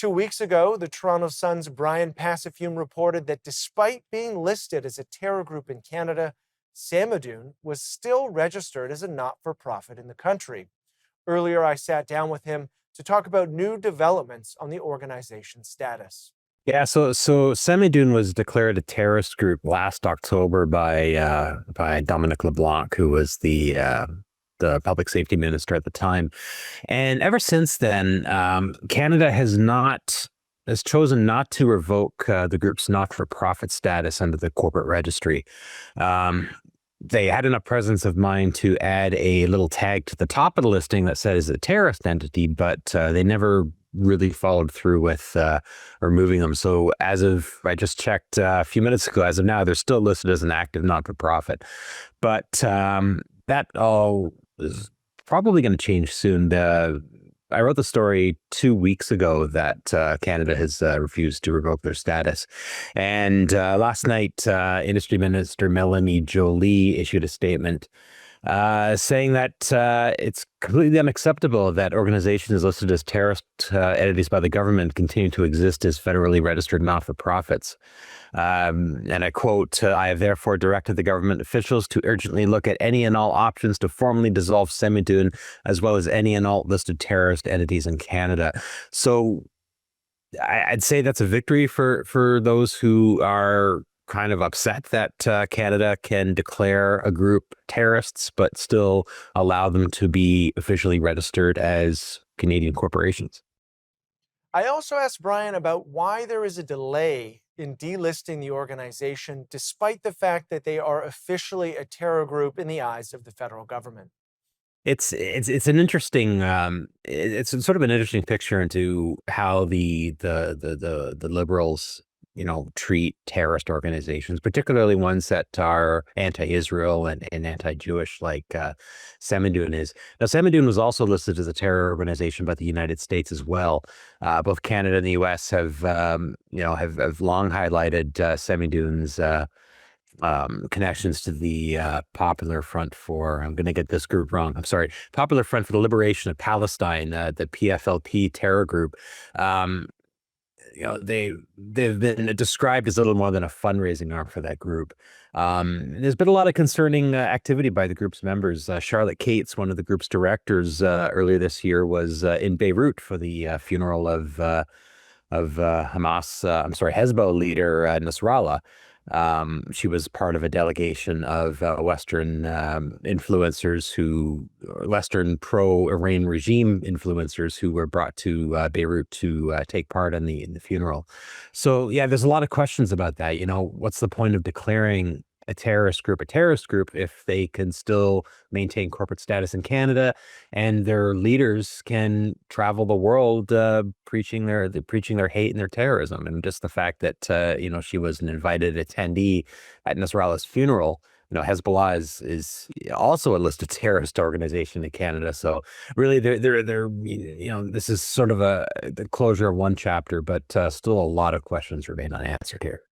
2 weeks ago, the Toronto Sun's Brian Passafume reported that despite being listed as a terror group in Canada, Samidoun was still registered as a not-for-profit in the country. Earlier, I sat down with him to talk about new developments on the organization's status. Yeah, so Samidoun was declared a terrorist group last October by Dominic LeBlanc, who was the public safety minister at the time. And ever since then, Canada has chosen not to revoke the group's not-for-profit status under the corporate registry. They had enough presence of mind to add a little tag to the top of the listing that says a terrorist entity, but they never really followed through with removing them. So I just checked a few minutes ago, as of now, they're still listed as an active not-for-profit. But that all is probably going to change soon. I wrote the story 2 weeks ago that Canada has refused to revoke their status. And last night, Industry Minister Melanie Joly issued a statement saying that it's completely unacceptable that organizations listed as terrorist entities by the government continue to exist as federally registered not-for-profits. And I quote, "I have therefore directed the government officials to urgently look at any and all options to formally dissolve Samidoun, as well as any and all listed terrorist entities in Canada." So I'd say that's a victory for those who are kind of upset that Canada can declare a group terrorists, but still allow them to be officially registered as Canadian corporations. I also asked Brian about why there is a delay in delisting the organization, despite the fact that they are officially a terror group in the eyes of the federal government. It's an interesting it's sort of an interesting picture into how the liberals treat terrorist organizations, particularly ones that are anti-Israel and anti-Jewish, like Samidoun is. Now, Samidoun was also listed as a terror organization by the United States as well. Both Canada and the U.S. have long highlighted Samidoun's connections to the Popular Front for, I'm going to get this group wrong, I'm sorry, Popular Front for the Liberation of Palestine, the PFLP terror group. They've been described as little more than a fundraising arm for that group. There's been a lot of concerning activity by the group's members. Charlotte Cates, one of the group's directors, earlier this year was in Beirut for the funeral of Hezbollah leader Nasrallah. She was part of a delegation of Western Western pro-Iran regime influencers who were brought to Beirut to take part in the funeral. So yeah, there's a lot of questions about that. What's the point of declaring a terrorist group if they can still maintain corporate status in Canada and their leaders can travel the world preaching their hate and their terrorism? And just the fact that she was an invited attendee at Nasrallah's funeral. Hezbollah is also a listed terrorist organization in Canada. So really, this is sort of the closure of one chapter, but still a lot of questions remain unanswered here.